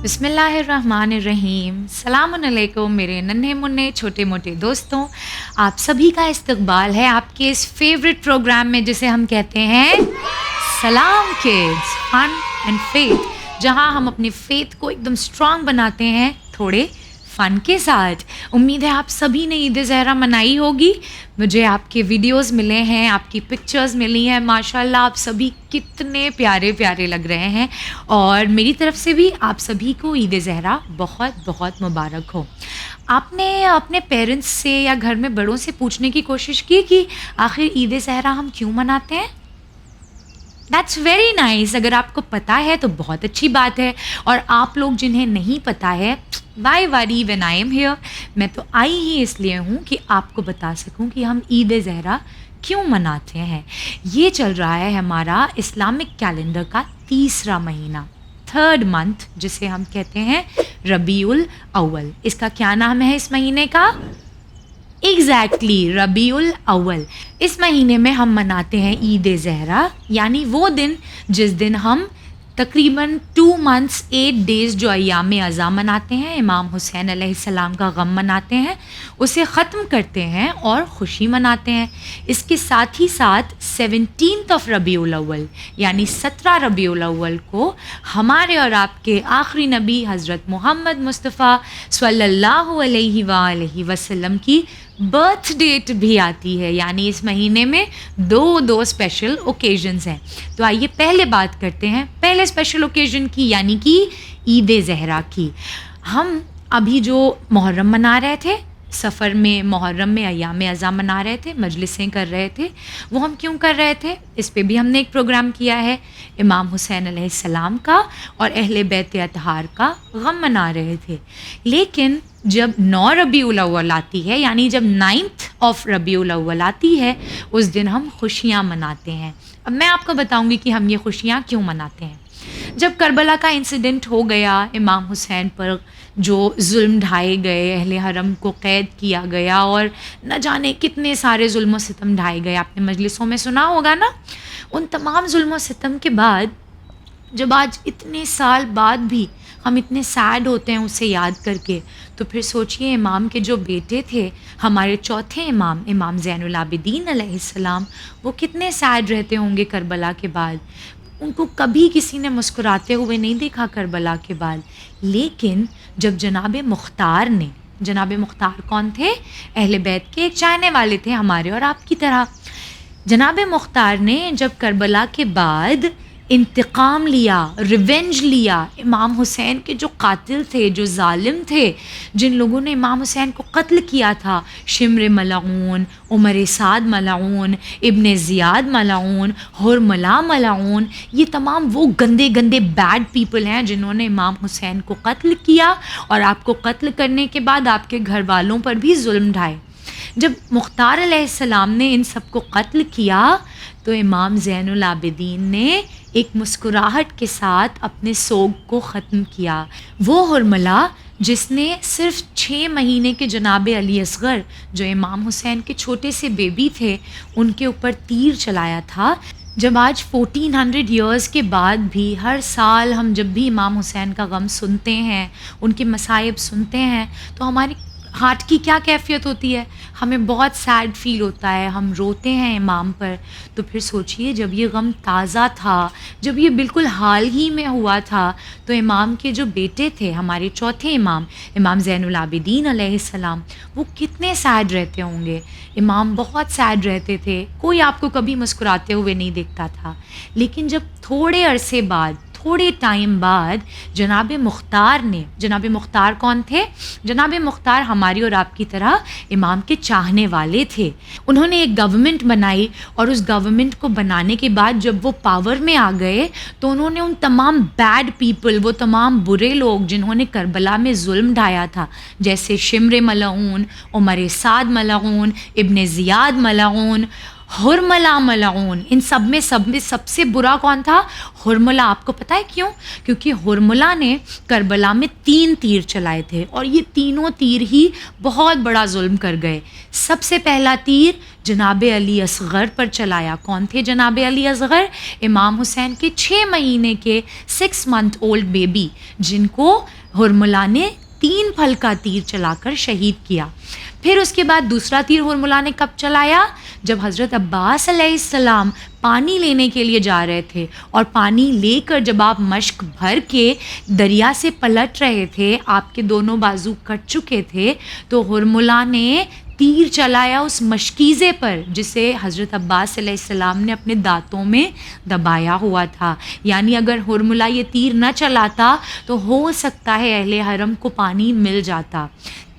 बिस्मिल्लाहिर्रहमानिर्रहीम। सलामुन अलैकुम मेरे नन्हे मुन्ने छोटे मोटे दोस्तों, आप सभी का इस्तकबाल है आपके इस फेवरेट प्रोग्राम में जिसे हम कहते हैं सलाम किड्स फन एंड फेथ, जहां हम अपने फेथ को एकदम स्ट्रांग बनाते हैं थोड़े फ़न के साथ। उम्मीद है आप सभी ने ईद ज़हरा मनाई होगी। मुझे आपके वीडियोस मिले हैं, आपकी पिक्चर्स मिली हैं, माशाल्लाह आप सभी कितने प्यारे प्यारे लग रहे हैं और मेरी तरफ से भी आप सभी को ईद ज़हरा बहुत बहुत मुबारक हो। आपने अपने पेरेंट्स से या घर में बड़ों से पूछने की कोशिश की कि आखिर ईद ज़हरा हम क्यों मनाते हैं? That's very nice. अगर आपको पता है तो बहुत अच्छी बात है, और आप लोग जिन्हें नहीं पता है, why worry when I am here, मैं तो आई ही इसलिए हूँ कि आपको बता सकूँ कि हम ईद ज़हरा क्यों मनाते हैं। ये चल रहा है हमारा इस्लामिक कैलेंडर का तीसरा महीना, थर्ड मंथ, जिसे हम कहते हैं रबीउल अव्वल। इसका क्या नाम है इस महीने का? एग्जैक्टली रबीउल अव्वल। इस महीने में हम मनाते हैं ईद ज़हरा, यानी वो दिन जिस दिन हम तकरीबन 2 months 8 days जो अय्याम अज़ा मनाते हैं, इमाम हुसैन अलैहिस्सलाम का गम मनाते हैं, उसे ख़त्म करते हैं और ख़ुशी मनाते हैं। इसके साथ ही साथ 17th रबीउल अव्वल यानी 17 रबीउल अव्वल को हमारे और आपके आखिरी नबी हज़रत मोहम्मद मुस्तफ़ा सल्लल्लाहु अलैहि वसल्लम की बर्थ डेट भी आती है, यानी इस महीने में दो स्पेशल ओकेजन्स हैं। तो आइए पहले बात करते हैं पहले स्पेशल ओकेजन की, यानी कि ईद ज़हरा की। हम अभी जो मुहर्रम मना रहे थे, सफ़र में मुहर्रम में अय्याम अज़ा मना रहे थे, मजलिसें कर रहे थे, वो हम क्यों कर रहे थे इस पे भी हमने एक प्रोग्राम किया है। इमाम हुसैन अलैहिस्सलाम का और अहले बैत अतहार का गम मना रहे थे। लेकिन जब 9 रबीउल अव्वल आती है, यानी जब 9th रबीउल अव्वल आती है, उस दिन हम खुशियाँ मनाते हैं। अब मैं आपको बताऊंगी कि हम ये खुशियाँ क्यों मनाते हैं। जब करबला का इंसिडेंट हो गया, इमाम हुसैन पर जो जुल्म ढाए गए, अहले हरम को क़ैद किया गया और न जाने कितने सारे जुल्म सितम ढाए गए, आपने मजलिसों में सुना होगा ना। उन तमाम जुल्म सितम के बाद जब आज इतने साल बाद भी हम इतने सैड होते हैं उसे याद करके, तो फिर सोचिए इमाम के जो बेटे थे, हमारे चौथे इमाम, इमाम ज़ैनुल आबिदीन अलैहिस्सलाम, वो कितने सैड रहते होंगे करबला के बाद। उनको कभी किसी ने मुस्कुराते हुए नहीं देखा करबला के बाद। लेकिन जब जनाब मुख्तार कौन थे? अहले बैत के एक चाहने वाले थे, हमारे और आपकी तरह। जनाब मुख्तार ने जब करबला के बाद इंतकाम लिया, रिवेंज लिया, इमाम हुसैन के जो कातिल थे, जो जालिम थे, जिन लोगों ने इमाम हुसैन को कत्ल किया था, शिम्र मलऊन, उमर साद मलऊन, इब्न ज़ियाद मलऊन, हुरमला मलऊन, ये तमाम वो गंदे गंदे बैड पीपल हैं जिन्होंने इमाम हुसैन को कत्ल किया और आपको कत्ल करने के बाद आपके घर वालों पर भी जुल्म ढाए। जब मुख्तार अलैहिस्सलाम ने इन सबको कत्ल किया तो इमाम ज़ैनुल आबिदीन ने एक मुस्कुराहट के साथ अपने सोग को ख़त्म किया। वो हुरमला जिसने सिर्फ 6 महीने के जनाब अली असगर, जो इमाम हुसैन के छोटे से बेबी थे, उनके ऊपर तीर चलाया था। जब आज 1400 ईयर्स के बाद भी हर साल हम जब भी इमाम हुसैन का गम सुनते हैं, उनके मसाइब सुनते हैं, तो हमारी हार्ट की क्या कैफियत होती है, हमें बहुत सैड फील होता है, हम रोते हैं इमाम पर। तो फिर सोचिए जब ये गम ताज़ा था, जब ये बिल्कुल हाल ही में हुआ था, तो इमाम के जो बेटे थे, हमारे चौथे इमाम, इमाम ज़ैनुल आबिदीन अलैहिस्सलाम, वो कितने सैड रहते होंगे। इमाम बहुत सैड रहते थे, कोई आपको कभी मुस्कुराते हुए नहीं देखता था। लेकिन जब थोड़े टाइम बाद जनाब मुख्तार कौन थे? जनाब मुख्तार हमारी और आपकी तरह इमाम के चाहने वाले थे। उन्होंने एक गवर्नमेंट बनाई और उस गवर्नमेंट को बनाने के बाद जब वो पावर में आ गए तो उन्होंने उन तमाम बैड पीपल, वो तमाम बुरे लोग जिन्होंने करबला में जुल्म ढाया था, जैसे शिम्र मलऊन, उमर साद मलऊन, इब्न ज़ियाद मलऊन, हुरमला मलऊन, इन सब में सबसे बुरा कौन था? हुरमला। आपको पता है क्यों? क्योंकि हुरमला ने करबला में 3 तीर चलाए थे और ये तीनों तीर ही बहुत बड़ा जुल्म कर गए। सबसे पहला तीर जनाब अली असग़र पर चलाया। कौन थे जनाब अली असग़र? इमाम हुसैन के 6 महीने के 6 मंथ ओल्ड बेबी, जिनको हुरमला ने 3 फल का तीर चलाकर शहीद किया। फिर उसके बाद दूसरा तीर हुरमला ने कब चलाया? जब हज़रत अब्बास अलैहिस्सलाम पानी लेने के लिए जा रहे थे और पानी लेकर जब आप मश्क भर के दरिया से पलट रहे थे, आपके दोनों बाजू कट चुके थे, तो हुरमला ने तीर चलाया उस मशकीज़े पर जिसे हज़रत अब्बास अलैहिस्सलाम ने अपने दांतों में दबाया हुआ था। यानी अगर हुरमला ये तीर न चलाता तो हो सकता है अहले हरम को पानी मिल जाता।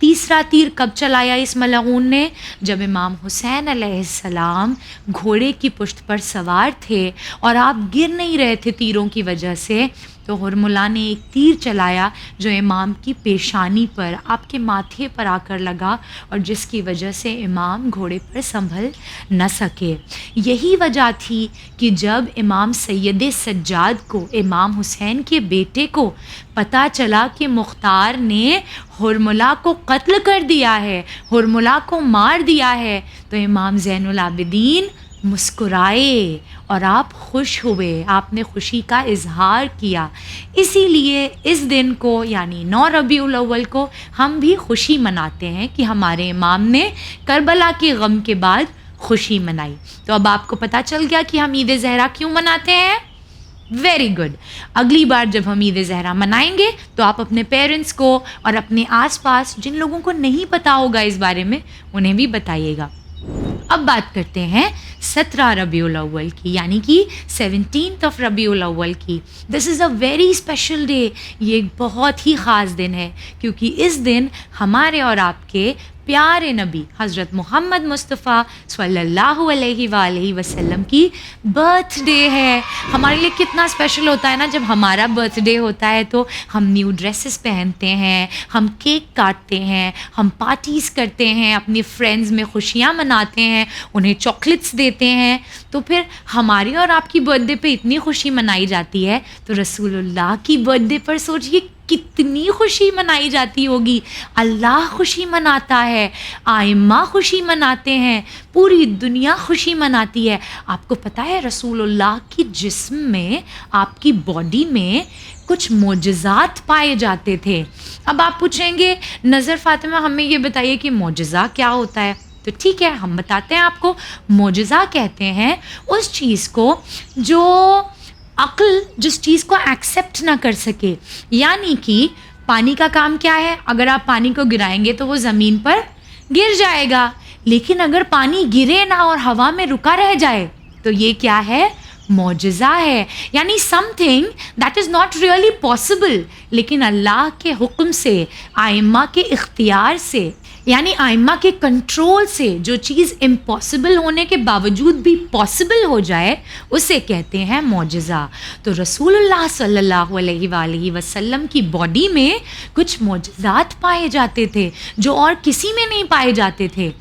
तीसरा तीर कब चलाया इस मलऊन ने? जब इमाम हुसैन अलैहिस्सलाम घोड़े की पुश्त पर सवार थे और आप गिर नहीं रहे थे तीरों की वजह से, तो हुरमला ने एक तीर चलाया जो इमाम की पेशानी पर, आपके माथे पर आकर लगा और जिसकी वजह से इमाम घोड़े पर संभल न सके। यही वजह थी कि जब इमाम सैयद सज्जाद को, इमाम हुसैन के बेटे को पता चला कि मुख्तार ने हुरमला को कत्ल कर दिया है, हुरमला को मार दिया है, तो इमाम ज़ैनुल आबिदीन मुस्कुराए और आप खुश हुए, आपने खुशी का इजहार किया। इसीलिए इस दिन को यानी 9 रबीउल अव्वल को हम भी खुशी मनाते हैं कि हमारे इमाम ने करबला के गम के बाद खुशी मनाई। तो अब आपको पता चल गया कि हम ईद ज़हरा क्यों मनाते हैं। Very good. अगली बार जब हम ईद ज़हरा मनाएंगे तो आप अपने पेरेंट्स को और अपने आसपास जिन लोगों को नहीं पता होगा इस बारे में, उन्हें भी बताइएगा। अब बात करते हैं 17 रबीउल अव्वल की, यानी कि 17th रबीउल अव्वल की। This is a very special day. ये एक बहुत ही ख़ास दिन है क्योंकि इस दिन हमारे और आपके प्यारे नबी हज़रत मोहम्मद मुस्तफ़ा सल्लल्लाहु अलैहि वसल्लम की बर्थडे है। हमारे लिए कितना स्पेशल होता है ना जब हमारा बर्थडे होता है, तो हम न्यू ड्रेसेस पहनते हैं, हम केक काटते हैं, हम पार्टीज़ करते हैं, अपनी फ्रेंड्स में खुशियाँ मनाते हैं, उन्हें चॉकलेट्स देते हैं। तो फिर हमारी और आपकी बर्थडे पे इतनी खुशी मनाई जाती है, तो रसूलुल्लाह की बर्थडे पर सोचिए कितनी खुशी मनाई जाती होगी। अल्लाह खुशी मनाता है, आइम्मा खुशी मनाते हैं, पूरी दुनिया खुशी मनाती है। आपको पता है रसूलुल्लाह की जिस्म में, आपकी बॉडी में कुछ मोजज़ात पाए जाते थे। अब आप पूछेंगे नज़र फ़ातिमा हमें ये बताइए कि मोजज़ा क्या होता है। तो ठीक है, हम बताते हैं आपको। मोजज़ा कहते हैं उस चीज़ को जो अक्ल जिस चीज़ को एक्सेप्ट ना कर सके। यानी कि पानी का काम क्या है? अगर आप पानी को गिराएंगे तो वो ज़मीन पर गिर जाएगा, लेकिन अगर पानी गिरे ना और हवा में रुका रह जाए तो ये क्या है? मौजज़ा है। यानी something that is not really possible, लेकिन अल्लाह के हुक्म से, आइम्मा के इख्तियार से, यानी आइम्मा के कंट्रोल से जो चीज़ इम्पॉसिबल होने के बावजूद भी पॉसिबल हो जाए, उसे कहते हैं मौजज़ा। तो रसूलुल्लाह सल्लल्लाहु अलैहि वसल्लम की बॉडी में कुछ मौजज़ात पाए जाते थे जो और किसी में नहीं पाए जाते थे।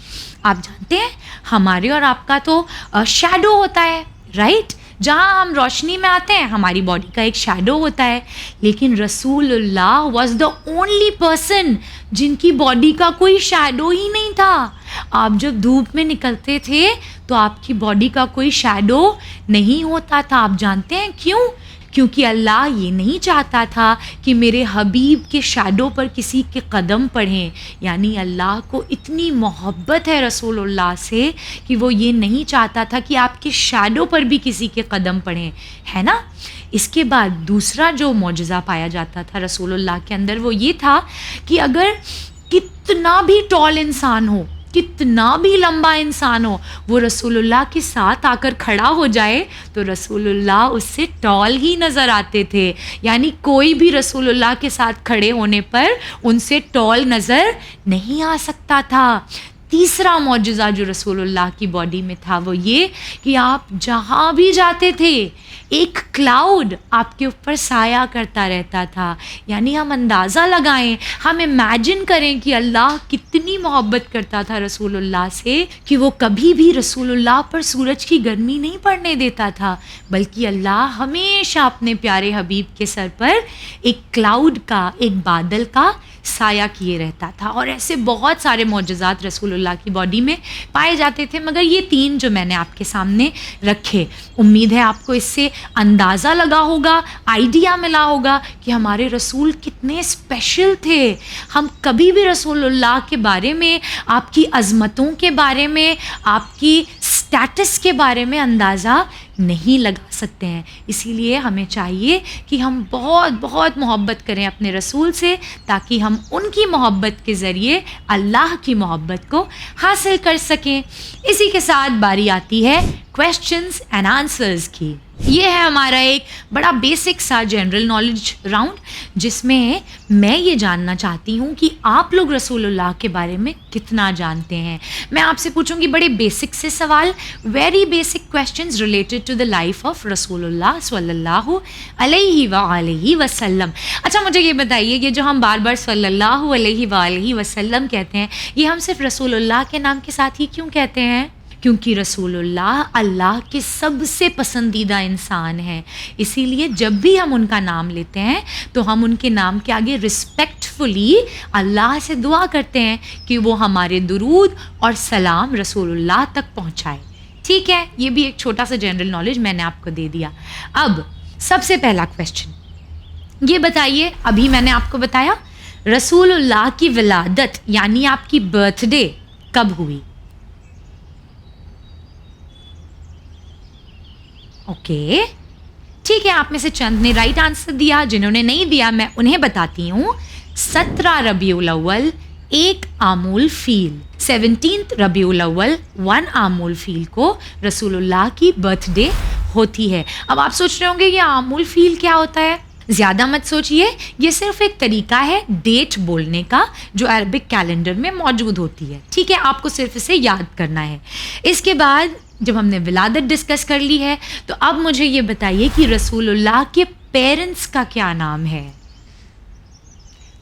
आप जानते हैं हमारे और आपका तो शैडो होता है, राइट? जहाँ हम रोशनी में आते हैं हमारी बॉडी का एक शैडो होता है, लेकिन रसूलुल्लाह वाज द ओनली पर्सन जिनकी बॉडी का कोई शैडो ही नहीं था। आप जब धूप में निकलते थे तो आपकी बॉडी का कोई शैडो नहीं होता था। आप जानते हैं क्यों? क्योंकि अल्लाह ये नहीं चाहता था कि मेरे हबीब के शैडो पर किसी के कदम पड़ें। यानी अल्लाह को इतनी मोहब्बत है रसूलुल्लाह से कि वो ये नहीं चाहता था कि आपके शैडो पर भी किसी के कदम पड़ें, है ना? इसके बाद दूसरा जो मौजज़ा पाया जाता था रसूलुल्लाह के अंदर, वो ये था कि अगर कितना भी टॉल इंसान हो, कितना भी लंबा इंसान हो, वो रसूलुल्लाह के साथ आकर खड़ा हो जाए तो रसूलुल्लाह उससे टॉल ही नज़र आते थे। यानी कोई भी रसूलुल्लाह के साथ खड़े होने पर उनसे टॉल नज़र नहीं आ सकता था। तीसरा मौजज़ा जो रसूलुल्लाह की बॉडी में था वो ये कि आप जहाँ भी जाते थे एक क्लाउड आपके ऊपर साया करता रहता था। यानी हम अंदाज़ा लगाएं, हम इमेजिन करें कि अल्लाह कितनी मोहब्बत करता था रसूलुल्लाह से कि वो कभी भी रसूलुल्लाह पर सूरज की गर्मी नहीं पड़ने देता था, बल्कि अल्लाह हमेशा अपने प्यारे हबीब के सर पर एक क्लाउड का, एक बादल का साया किए रहता था। और ऐसे बहुत सारे मौजज़ात रसूलुल्लाह की बॉडी में पाए जाते थे, मगर ये 3 जो मैंने आपके सामने रखे, उम्मीद है आपको इससे अंदाज़ा लगा होगा, आइडिया मिला होगा कि हमारे रसूल कितने स्पेशल थे। हम कभी भी रसूलुल्लाह के बारे में, आपकी अज़मतों के बारे में, आपकी स्टेटस के बारे में अंदाज़ा नहीं लगा सकते हैं। इसीलिए हमें चाहिए कि हम बहुत बहुत मोहब्बत करें अपने रसूल से, ताकि हम उनकी मोहब्बत के ज़रिए अल्लाह की मोहब्बत को हासिल कर सकें। इसी के साथ बारी आती है क्वेश्चंस एंड आंसर्स की। ये है हमारा एक बड़ा बेसिक सा जनरल नॉलेज राउंड, जिसमें मैं ये जानना चाहती हूँ कि आप लोग रसूलुल्लाह के बारे में कितना जानते हैं। मैं आपसे पूछूंगी बड़े बेसिक से सवाल, very basic questions related to the life of रसूलुल्लाह स्वल्लल्लाहु अलैहि वसल्लम। अच्छा, मुझे ये बताइए, ये जो हम बार बार सल्लल्लाहु अलैहि वसल्लम कहते हैं, ये हम सिर्फ रसूलुल्लाह के नाम के साथ ही क्यों कहते हैं? क्योंकि रसूलुल्लाह अल्लाह के सबसे पसंदीदा इंसान हैं। इसीलिए जब भी हम उनका नाम लेते हैं तो हम उनके नाम के आगे रिस्पेक्टफुली अल्लाह से दुआ करते हैं कि वो हमारे दुरूद और सलाम रसूलुल्लाह तक पहुँचाए। ठीक है, ये भी एक छोटा सा जनरल नॉलेज मैंने आपको दे दिया। अब सबसे पहला क्वेश्चन ये बताइए, अभी मैंने आपको बताया रसूलुल्लाह की विलादत यानी आपकी बर्थडे कब हुई? ओके, ठीक है, आप में से चंद ने राइट आंसर दिया, जिन्होंने नहीं दिया मैं उन्हें बताती हूँ। 17 रबीउल अव्वल 1 आमूल फील, 17 रबीउल अव्वल 1 आमूल फील को रसूलुल्लाह की बर्थडे होती है। अब आप सोच रहे होंगे ये आमूल फील क्या होता है? ज़्यादा मत सोचिए, ये सिर्फ एक तरीका है डेट बोलने का जो अरबिक कैलेंडर में मौजूद होती है। ठीक है, आपको सिर्फ इसे याद करना है। इसके बाद जब हमने विलादत डिस्कस कर ली है, तो अब मुझे ये बताइए कि रसूलुल्लाह के पेरेंट्स का क्या नाम है?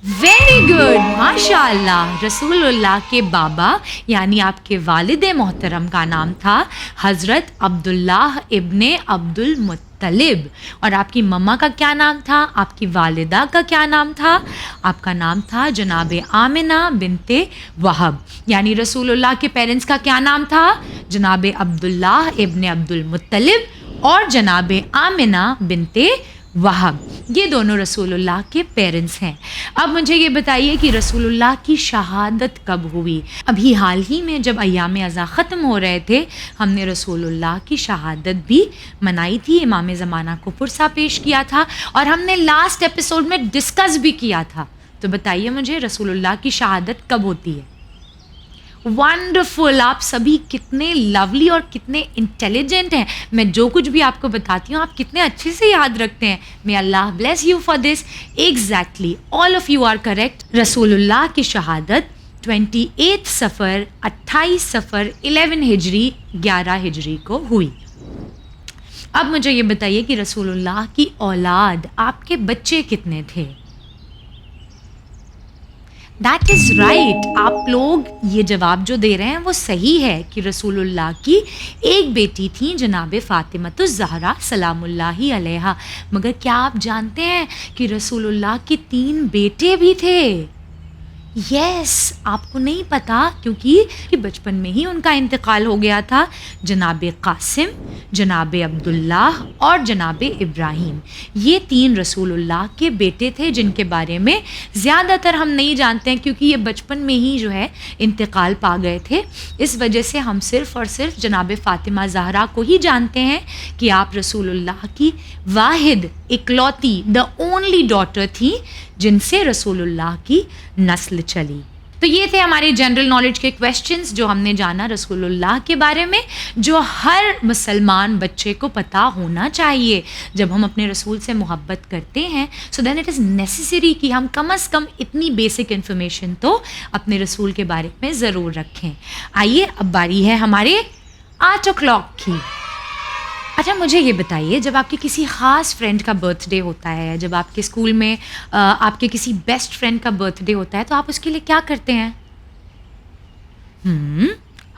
वेरी गुड, माशाअल्लाह। रसूलुल्लाह के बाबा यानी आपके वालिद मोहतरम का नाम था हज़रत अब्दुल्लाह इब्ने अब्दुल मुत्तलिब। और आपकी मम्मा का क्या नाम था? आपकी वालिदा का क्या नाम था? आपका नाम था जनाब आमिना बिनते वहब। यानी रसूलुल्लाह के पेरेंट्स का क्या नाम था? जनाब अब्दुल्लाह इब्ने अब्दुल मुत्तलिब और जनाब आमिना बिनते वहब। ये दोनों रसूलुल्लाह के पेरेंट्स हैं। अब मुझे ये बताइए कि रसूलुल्लाह की शहादत कब हुई? अभी हाल ही में जब अय्याम अज़ा ख़त्म हो रहे थे, हमने रसूलुल्लाह की शहादत भी मनाई थी, इमाम ज़माना को पुरसा पेश किया था और हमने लास्ट एपिसोड में डिस्कस भी किया था। तो बताइए मुझे रसूलुल्लाह की शहादत कब होती है? वंडरफुल, आप सभी कितने लवली और कितने इंटेलिजेंट हैं। मैं जो कुछ भी आपको बताती हूँ आप कितने अच्छे से याद रखते हैं। May Allah bless you for this. Exactly, all of you are correct. Rasulullah की शहादत 28 सफ़र 28 सफ़र 11 हिजरी 11 हिजरी को हुई। अब मुझे ये बताइए कि रसूलुल्लाह की औलाद, आपके बच्चे कितने थे? दैट इज़ राइट, आप लोग ये जवाब जो दे रहे हैं वो सही है कि रसूलुल्लाह की एक बेटी थी जनाब फ़ातिमतुज़ ज़हरा सलामुल्लाहि अलैहा। मगर क्या आप जानते हैं कि रसूलुल्लाह के 3 बेटे भी थे? यस, आपको नहीं पता क्योंकि बचपन में ही उनका इंतकाल हो गया था। जनाब कासिम, जनाब अब्दुल्लाह और जनाब इब्राहीम, ये 3 रसूलुल्लाह के बेटे थे जिनके बारे में ज़्यादातर हम नहीं जानते हैं क्योंकि ये बचपन में ही जो है इंतकाल पा गए थे। इस वजह से हम सिर्फ़ और सिर्फ जनाब फ़ातिमा ज़हरा को ही जानते हैं कि आप रसूलुल्लाह की वाहिद इकलौती द ओनली डॉटर थी जिनसे रसूलुल्लाह की नस्ल चली। तो ये थे हमारे जनरल नॉलेज के क्वेश्चंस जो हमने जाना रसूलुल्लाह के बारे में, जो हर मुसलमान बच्चे को पता होना चाहिए। जब हम अपने रसूल से मोहब्बत करते हैं, so then it is necessary कि हम कम से कम इतनी बेसिक इन्फॉर्मेशन तो अपने रसूल के बारे में ज़रूर रखें। आइए अब बारी है हमारे 8 o'clock की। अच्छा, मुझे ये बताइए, जब आपके किसी ख़ास फ्रेंड का बर्थडे होता है, जब आपके स्कूल में आपके किसी बेस्ट फ्रेंड का बर्थडे होता है, तो आप उसके लिए क्या करते हैं?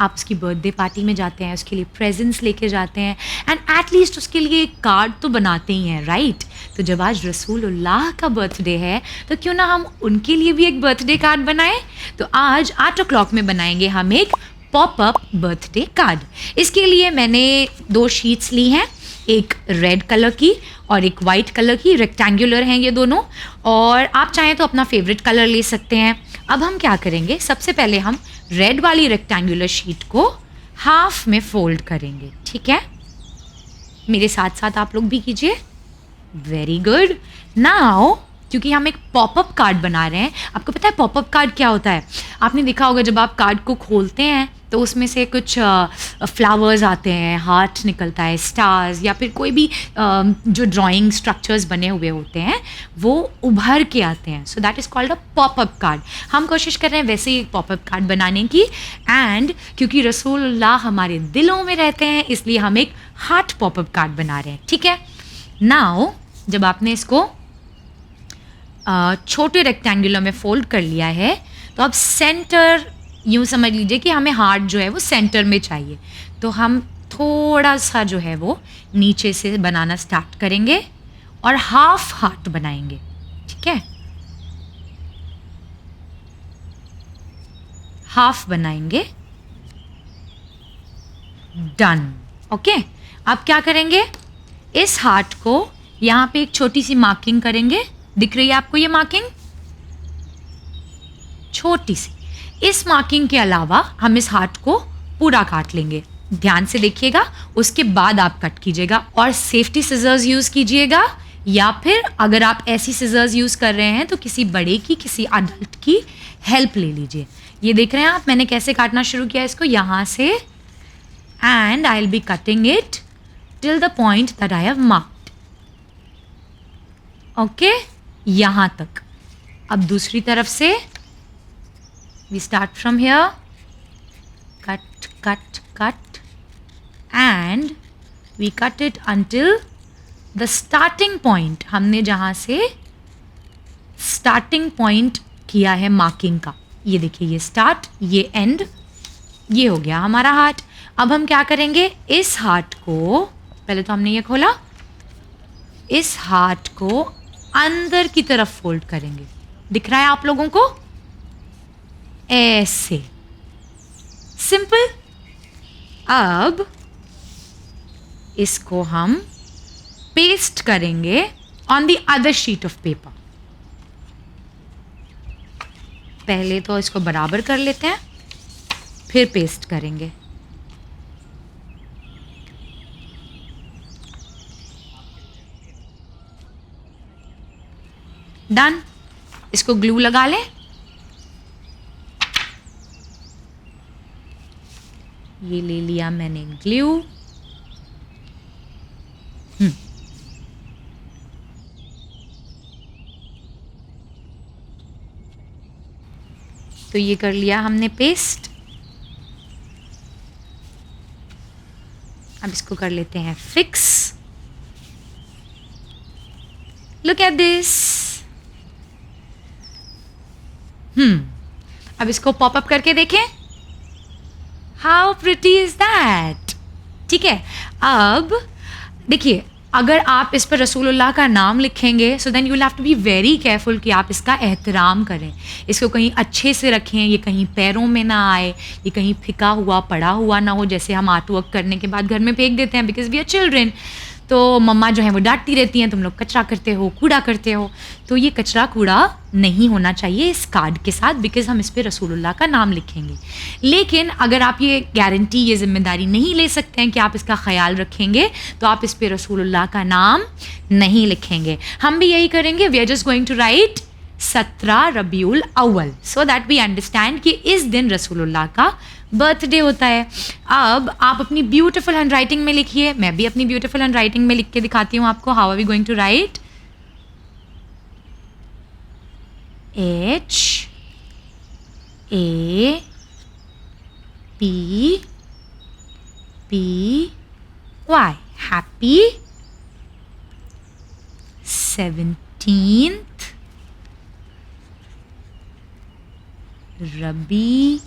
आप उसकी बर्थडे पार्टी में जाते हैं, उसके लिए प्रेजेंट्स लेके जाते हैं, एंड एटलीस्ट उसके लिए एक कार्ड तो बनाते ही हैं, राइट? तो जब आज रसूलुल्लाह का बर्थडे है, तो क्यों ना हम उनके लिए भी एक बर्थडे कार्ड बनाएं? तो आज 8 o'clock में बनाएंगे हम एक पॉपअप बर्थडे कार्ड। इसके लिए मैंने 2 शीट्स ली हैं, एक रेड कलर की और एक वाइट कलर की। रेक्टेंगुलर हैं ये दोनों, और आप चाहें तो अपना फेवरेट कलर ले सकते हैं। अब हम क्या करेंगे, सबसे पहले हम रेड वाली रेक्टेंगुलर शीट को हाफ में फोल्ड करेंगे, ठीक है? मेरे साथ साथ आप लोग भी कीजिए। Very good. नाउ क्योंकि हम एक पॉपअप कार्ड बना रहे हैं, आपको पता है पॉपअप कार्ड क्या होता है? आपने देखा होगा जब आप कार्ड को खोलते हैं तो उसमें से कुछ फ्लावर्स आते हैं, हार्ट निकलता है, स्टार्स, या फिर कोई भी जो ड्राइंग स्ट्रक्चर्स बने हुए होते हैं वो उभर के आते हैं। So that is called a popup card. हम कोशिश कर रहे हैं वैसे ही एक पॉपअप कार्ड बनाने की, एंड क्योंकि रसूलुल्लाह हमारे दिलों में रहते हैं इसलिए हम एक हार्ट पॉपअप कार्ड बना रहे हैं, ठीक है? नाउ जब आपने इसको छोटे रेक्टेंगुलर में फोल्ड कर लिया है, तो अब सेंटर, यूँ समझ लीजिए कि हमें हार्ट जो है वो सेंटर में चाहिए, तो हम थोड़ा सा जो है वो नीचे से बनाना स्टार्ट करेंगे और हाफ हार्ट बनाएंगे, ठीक है? हाफ बनाएंगे, डन। ओके, अब क्या करेंगे, इस हार्ट को यहाँ पे एक छोटी सी मार्किंग करेंगे। दिख रही है आपको ये मार्किंग? छोटी सी। इस मार्किंग के अलावा हम इस हार्ट को पूरा काट लेंगे। ध्यान से देखिएगा, उसके बाद आप कट कीजिएगा, और सेफ्टी सिजर्स यूज़ कीजिएगा, या फिर अगर आप ऐसी सिजर्स यूज़ कर रहे हैं तो किसी बड़े की, किसी अडल्ट की हेल्प ले लीजिए। ये देख रहे हैं आप, मैंने कैसे काटना शुरू किया इसको, यहाँ से, and I will be cutting it till the point that I have marked. Okay, यहाँ तक। अब दूसरी तरफ से we start from here, cut cut cut, and we cut it until the starting point, हमने जहाँ से starting point किया है मार्किंग का, ये देखिए, ये स्टार्ट, ये एंड, ये हो गया हमारा हार्ट। अब हम क्या करेंगे, इस हार्ट को, पहले तो हमने ये खोला, इस हार्ट को अंदर की तरफ फोल्ड करेंगे। दिख रहा है आप लोगों को? ऐसे, सिंपल। अब इसको हम पेस्ट करेंगे on the other sheet of paper. पहले तो इसको बराबर कर लेते हैं, फिर पेस्ट करेंगे। डन। इसको ग्लू लगा लें। ये ले लिया मैंने ग्लू। तो ये कर लिया हमने पेस्ट। अब इसको कर लेते हैं फिक्स। Look at this. अब इसको पॉपअप करके देखें। How pretty is that. ठीक है, अब देखिए, अगर आप इस पर रसूलुल्लाह का नाम लिखेंगे, so then you will have to be very careful कि आप इसका एहतराम करें, इसको कहीं अच्छे से रखें, ये कहीं पैरों में ना आए, ये कहीं फिका हुआ पड़ा हुआ ना हो, जैसे हम आर्ट वर्क करने के बाद घर में फेंक देते हैं बिकॉज वी आर चिल्ड्रेन। तो मम्मा जो है वो डांटती रहती हैं, तुम लोग कचरा करते हो, कूड़ा करते हो। तो ये कचरा कूड़ा नहीं होना चाहिए इस कार्ड के साथ, बिकॉज हम इस पर रसूलुल्लाह का नाम लिखेंगे। लेकिन अगर आप ये गारंटी, ये जिम्मेदारी नहीं ले सकते हैं कि आप इसका ख्याल रखेंगे, तो आप इस पर रसूलुल्लाह का नाम नहीं लिखेंगे। हम भी यही करेंगे। We are just going to write 17 रबीउल अव्वल, सो दैट वी अंडरस्टैंड कि इस दिन रसूलुल्लाह का बर्थडे होता है। अब आप अपनी ब्यूटीफुल हैंड राइटिंग में लिखिए, मैं भी अपनी ब्यूटीफुल हैंड राइटिंग में लिख के दिखाती हूँ आपको। How are we going to write? HAPPY, happy 17th Rabiul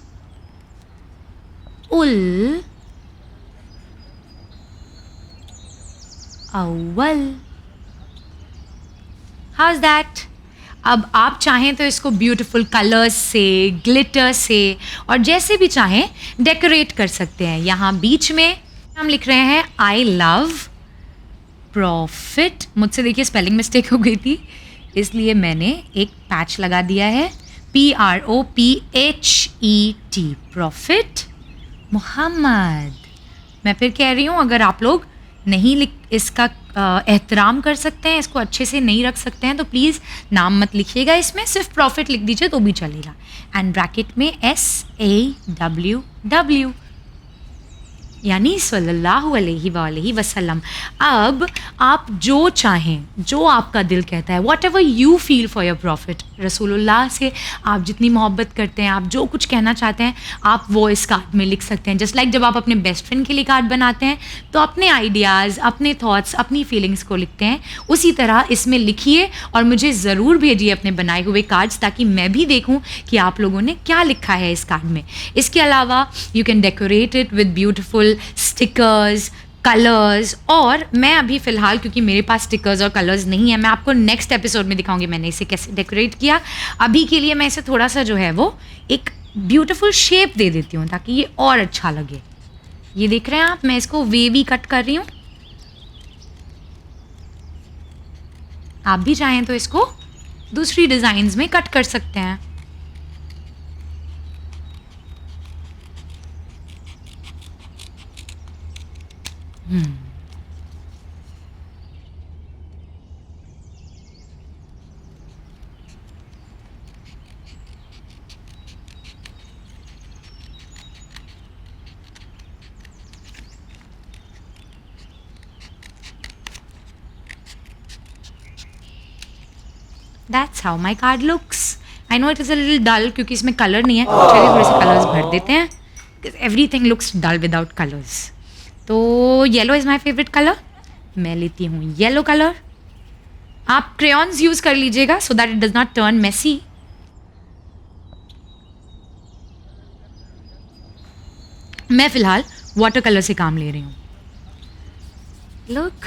Awwal. How is that? अब आप चाहें तो इसको ब्यूटीफुल कलर्स से, ग्लिटर से और जैसे भी चाहें डेकोरेट कर सकते हैं। यहाँ बीच में हम लिख रहे हैं आई लव प्रॉफिट। मुझसे देखिए स्पेलिंग मिस्टेक हो गई थी, इसलिए मैंने एक पैच लगा दिया है, PROPHET, प्रॉफिट मोहम्मद। मैं फिर कह रही हूँ, अगर आप लोग नहीं इसका एहतराम कर सकते हैं, इसको अच्छे से नहीं रख सकते हैं, तो प्लीज़ नाम मत लिखिएगा इसमें, सिर्फ प्रॉफिट लिख दीजिए तो भी चलेगा। एंड ब्रैकेट में SAWW, यानी सल्लल्लाहु अलैहि वसल्लम। अब आप जो चाहें, जो आपका दिल कहता है, what ever you feel for your profit, रसूलुल्लाह से आप जितनी मोहब्बत करते हैं, आप जो कुछ कहना चाहते हैं, आप वो इस कार्ड में लिख सकते हैं। जस्ट लाइक जब आप अपने बेस्ट फ्रेंड के लिए कार्ड बनाते हैं तो अपने आइडियाज़, अपने थॉट्स, अपनी फीलिंग्स को लिखते हैं, उसी तरह इसमें लिखिए और मुझे ज़रूर भेजिए अपने बनाए हुए कार्ड्स, ताकि मैं भी देखूँ कि आप लोगों ने क्या लिखा है इस कार्ड में। इसके अलावा you can decorate it with beautiful stickers, colours, और मैं अभी फ़िलहाल, क्योंकि मेरे पास स्टिकर्स और कलर्स नहीं है, मैं आपको नेक्स्ट एपिसोड में दिखाऊंगी मैंने इसे कैसे डेकोरेट किया। अभी के लिए मैं इसे थोड़ा सा जो है वो एक ब्यूटीफुल शेप दे देती हूँ ताकि ये और अच्छा लगे। ये देख रहे हैं आप, मैं इसको वेवी कट कर रही हूँ। आप भी चाहें तो इसको दूसरी डिज़ाइंस में कट कर सकते हैं। That's how my card looks. I know it is a little dull क्योंकि इसमें कलर नहीं है, चलिए थोड़े से कलर्स भर देते हैं। Everything looks dull without colors. तो yellow is my favourite colour, मैं लेती हूँ येलो कलर। आप क्रेयॉन्स यूज़ कर लीजिएगा so that it does not turn messy. मैं फ़िलहाल वाटर कलर से काम ले रही हूँ। Look,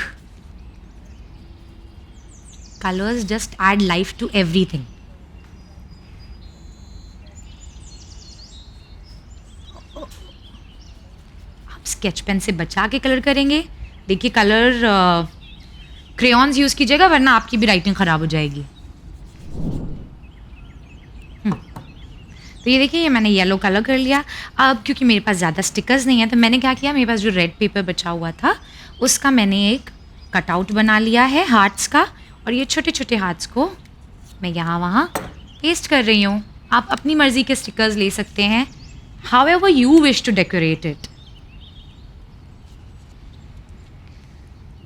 colors just add life to everything. आप स्केच पेन से बचा के कलर करेंगे। देखिए कलर क्रेयॉन्स यूज़ कीजिएगा वरना आपकी भी राइटिंग ख़राब हो जाएगी। तो ये देखिए, ये मैंने येलो कलर कर लिया। अब क्योंकि मेरे पास ज़्यादा स्टिकर्स नहीं है तो मैंने क्या किया, मेरे पास जो रेड पेपर बचा हुआ था उसका मैंने एक कटआउट बना लिया है हार्ट्स का, और ये छोटे छोटे हार्ट्स को मैं यहाँ वहाँ पेस्ट कर रही हूँ। आप अपनी मर्ज़ी के स्टिकर्स ले सकते हैं, however you wish to decorate it.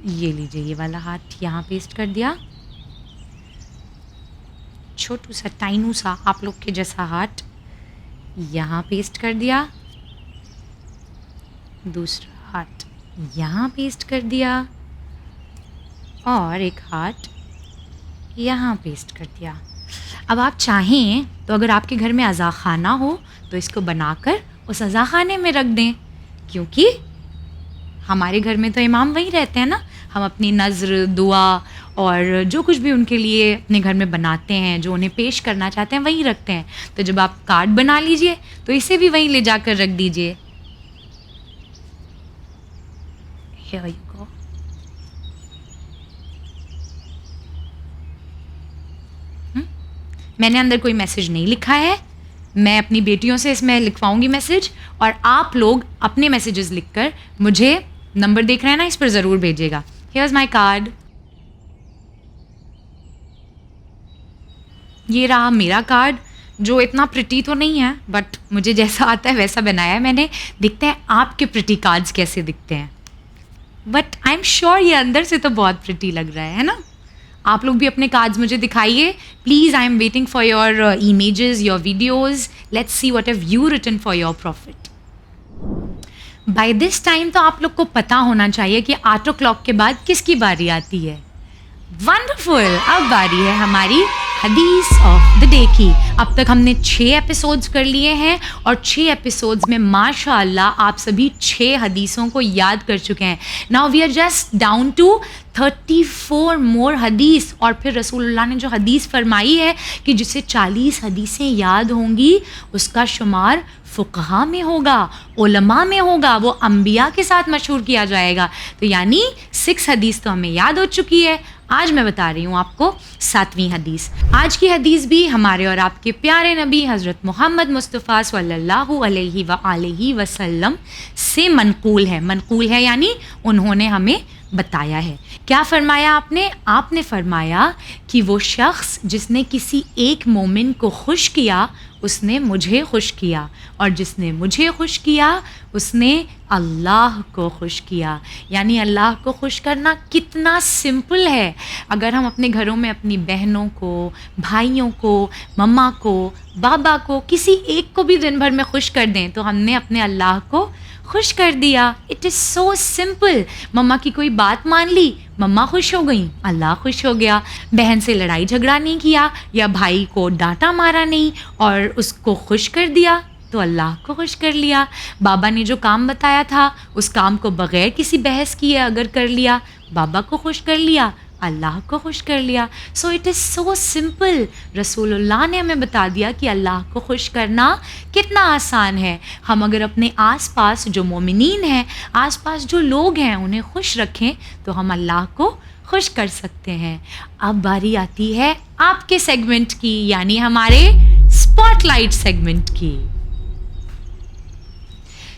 ये लीजिए, ये वाला हार्ट यहाँ पेस्ट कर दिया, छोटू सा टाइनू सा आप लोग के जैसा हार्ट यहाँ पेस्ट कर दिया, दूसरा हार्ट यहाँ पेस्ट कर दिया, और एक हार्ट यहाँ पेस्ट कर दिया। अब आप चाहें तो अगर आपके घर में अज़ा खाना हो तो इसको बनाकर उस अज़ा खाने में रख दें, क्योंकि हमारे घर में तो इमाम वहीं रहते हैं ना। हम अपनी नज़र, दुआ और जो कुछ भी उनके लिए अपने घर में बनाते हैं, जो उन्हें पेश करना चाहते हैं, वहीं रखते हैं। तो जब आप कार्ड बना लीजिए तो इसे भी वहीं ले जाकर रख दीजिए। Here you go. मैंने अंदर कोई मैसेज नहीं लिखा है, मैं अपनी बेटियों से इसमें लिखवाऊंगी मैसेज, और आप लोग अपने मैसेजेस लिखकर मुझे, नंबर देख रहे हैं ना, इस पर ज़रूर भेजिएगा। Here's my card. ये रहा मेरा कार्ड, जो इतना प्रिटी तो नहीं है बट मुझे जैसा आता है वैसा बनाया है मैंने। दिखते हैं आपके प्रिटी कार्ड्स कैसे दिखते हैं, बट आई एम श्योर ये अंदर से तो बहुत प्रिटी लग रहा है ना। आप लोग भी अपने कार्ड्स मुझे दिखाइए please. I am waiting for your images, your videos. Let's see what have you written for your prophet. By this time तो आप लोग को पता होना चाहिए कि 8 o'clock के बाद किसकी बारी आती है। वंडरफुल, अब बारी है हमारी हदीस ऑफ द डे की। अब तक हमने 6 एपिसोड्स कर लिए हैं और 6 एपिसोड्स में माशाअल्लाह आप सभी 6 हदीसों को याद कर चुके हैं। Now we are just down to 34 more हदीस। और फिर रसूलुल्लाह ने जो हदीस फरमाई है कि जिसे 40 हदीसें याद होंगी उसका शुमार फ़ुक़हा में होगा, उलमा में होगा, वो अंबिया के साथ मशहूर किया जाएगा। तो यानी 6 हदीस तो हमें याद हो चुकी है। आज मैं बता रही हूँ आपको 7वीं हदीस। आज की हदीस भी हमारे और आपके प्यारे नबी हज़रत मोहम्मद मुस्तफ़ा सल्लल्लाहु अलैहि वसल्लम से मनकूल है यानी उन्होंने हमें बताया है। क्या फ़रमाया आपने? आपने फ़रमाया कि वो शख्स जिसने किसी एक मोमिन को खुश किया उसने मुझे खुश किया, और जिसने मुझे खुश किया उसने अल्लाह को खुश किया। यानी अल्लाह को खुश करना कितना सिंपल है। अगर हम अपने घरों में अपनी बहनों को, भाइयों को, मम्मा को, बाबा को, किसी एक को भी दिन भर में खुश कर दें तो हमने अपने अल्लाह को खुश कर दिया। It is so simple. मम्मा की कोई बात मान ली, मम्मा खुश हो गई, अल्लाह खुश हो गया। बहन से लड़ाई झगड़ा नहीं किया या भाई को डांटा मारा नहीं और उसको खुश कर दिया तो अल्लाह को खुश कर लिया। बाबा ने जो काम बताया था उस काम को बग़ैर किसी बहस किए अगर कर लिया, बाबा को खुश कर लिया, अल्लाह को खुश कर लिया। So it is so simple. रसूलुल्लाह ने हमें बता दिया कि अल्लाह को खुश करना कितना आसान है। हम अगर अपने आसपास जो मोमिनीन हैं, आसपास जो लोग हैं, उन्हें खुश रखें तो हम अल्लाह को खुश कर सकते हैं। अब बारी आती है आपके सेगमेंट की, यानी हमारे स्पॉटलाइट सेगमेंट की।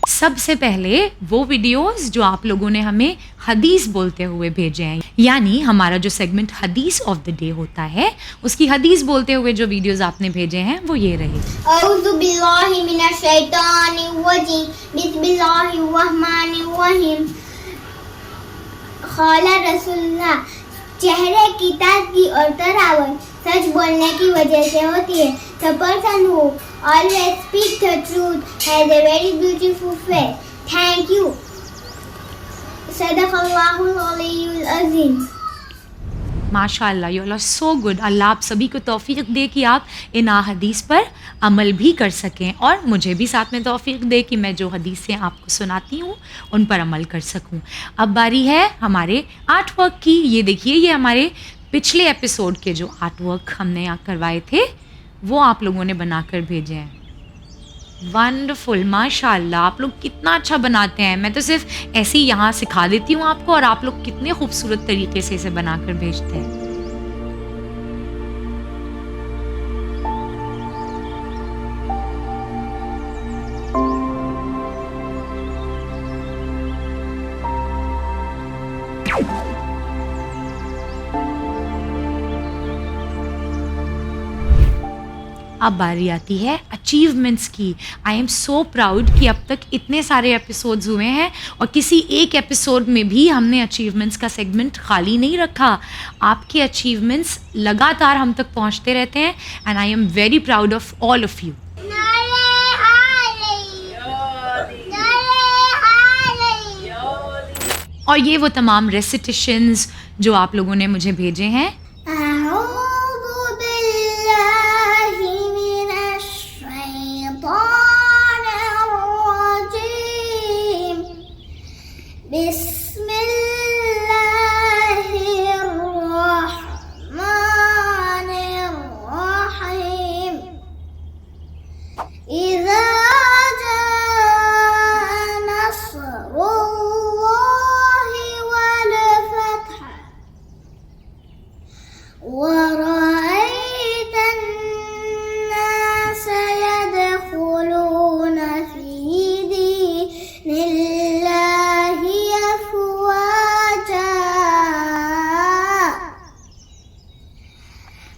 सबसे पहले वो वीडियोस जो आप लोगों ने हमें हदीस बोलते हुए भेजे हैं, यानी हमारा जो सेगमेंट हदीस ऑफ द डे होता है उसकी हदीस बोलते हुए जो वीडियोस आपने भेजे हैं वो ये रहे। औज़ु बिल्लाहि मिनश शैतानिर रजीम, बिस्मिल्लाहिर रहमानिर रहीम। क़ाला रसूलुल्लाह, चेहरे की ताज़गी और तरावट सच बोलने की वजह से होती है। The person who always speaks the truth has a very beautiful face. Thank you. सदक़ल्लाहुल अलीयुल अज़ीम। माशाअल्लाह, यू आर सो गुड। अल्लाह आप सभी को तौफीक दे कि आप इन हदीस पर अमल भी कर सकें और मुझे भी साथ में तौफीक दे कि मैं जो हदीसें आपको सुनाती हूँ उन पर अमल कर सकूँ। अब बारी है हमारे आर्ट वर्क की। ये देखिए, ये हमारे पिछले एपिसोड के जो आर्ट वर्क हमने यहाँ करवाए थे वो आप लोगों ने बनाकर भेजे हैं। वंडरफुल, माशाअल्लाह, आप लोग कितना अच्छा बनाते हैं। मैं तो सिर्फ ऐसे ही यहाँ सिखा देती हूँ आपको और आप लोग कितने खूबसूरत तरीके से इसे बनाकर भेजते हैं। अब बारी आती है अचीवमेंट्स की। आई एम सो प्राउड कि अब तक इतने सारे एपिसोड्स हुए हैं और किसी एक एपिसोड में भी हमने अचीवमेंट्स का सेगमेंट खाली नहीं रखा। आपके अचीवमेंट्स लगातार हम तक पहुंचते रहते हैं and I am very proud of all of you. और ये वो तमाम रेसिटेशंस जो आप लोगों ने मुझे भेजे हैं।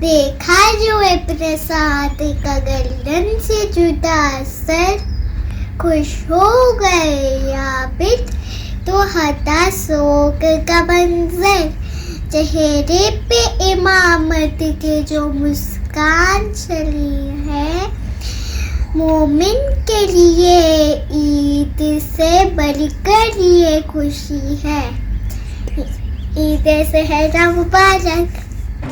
देखा जो अपने साथ का गर्दन से जुदा सर खुश हो गए याबित तो हटा शोक का मंजर चेहरे पे इमामत के जो मुस्कान चली है मोमिन के लिए ईद से बढ़कर ये खुशी है ईद सहरा मुबारक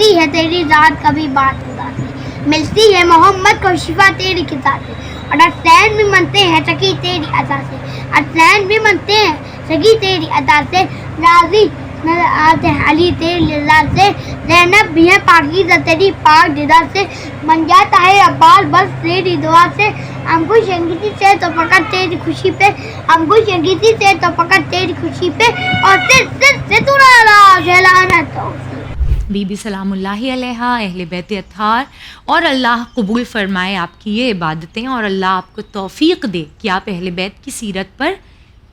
है तेरी रात कभी बात उदासी मिलती है मोहम्मद को शिफा तेरी किताब से और असलैन भी मनते हैं सकी तेरी अदा से असलैन भी मनते हैं सकी तेरी अदा से राजी आते अली तेरी लिल्ला से ज़ैनब भी है पाकीज़ा तेरी पाक दिदा से बन जाता है अब्बास बस तेरी दुआ से अंकुश अंगीठी से तो फकत तेरी खुशी पे अंकुश अंगीठी से तो फकत तेरी खुशी पे और सिर से तुराला जलाना तो बीबी सलामुल्लाहि अलैहा अहले बैत अत्हार और अल्लाह कबूल फरमाए आपकी ये इबादतें और अल्लाह आपको तौफीक दे कि आप अहले बैत की सीरत पर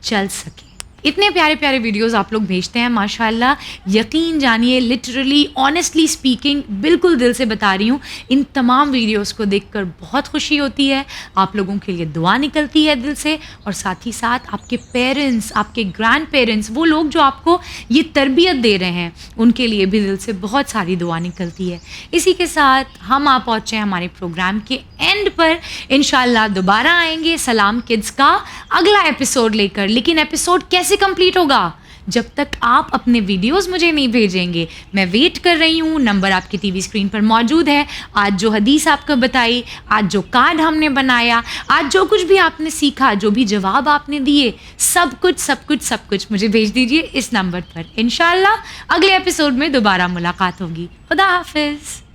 चल सकें। इतने प्यारे प्यारे वीडियोस आप लोग भेजते हैं माशाल्लाह, यकीन जानिए लिटरली ऑनेस्टली स्पीकिंग बिल्कुल दिल से बता रही हूँ, इन तमाम वीडियोस को देखकर बहुत खुशी होती है। आप लोगों के लिए दुआ निकलती है दिल से और साथ ही साथ आपके पेरेंट्स, आपके ग्रैंड पेरेंट्स, वो लोग जो आपको ये तरबियत दे रहे हैं उनके लिए भी दिल से बहुत सारी दुआ निकलती है। इसी के साथ हम आ पहुँचे हैं हमारे प्रोग्राम के एंड पर। इंशाल्लाह दोबारा आएंगे सलाम किड्स का अगला एपिसोड लेकर, लेकिन एपिसोड कैसे कंप्लीट होगा जब तक आप अपने वीडियोस मुझे नहीं भेजेंगे। मैं वेट कर रही हूँ, नंबर आपकी टीवी स्क्रीन पर मौजूद है। आज जो हदीस आपको बताई, आज जो कार्ड हमने बनाया, आज जो कुछ भी आपने सीखा, जो भी जवाब आपने दिए, सब कुछ मुझे भेज दीजिए इस नंबर पर। इंशाल्लाह अगले एपिसोड में दोबारा मुलाकात होगी। खुदा हाफिज़।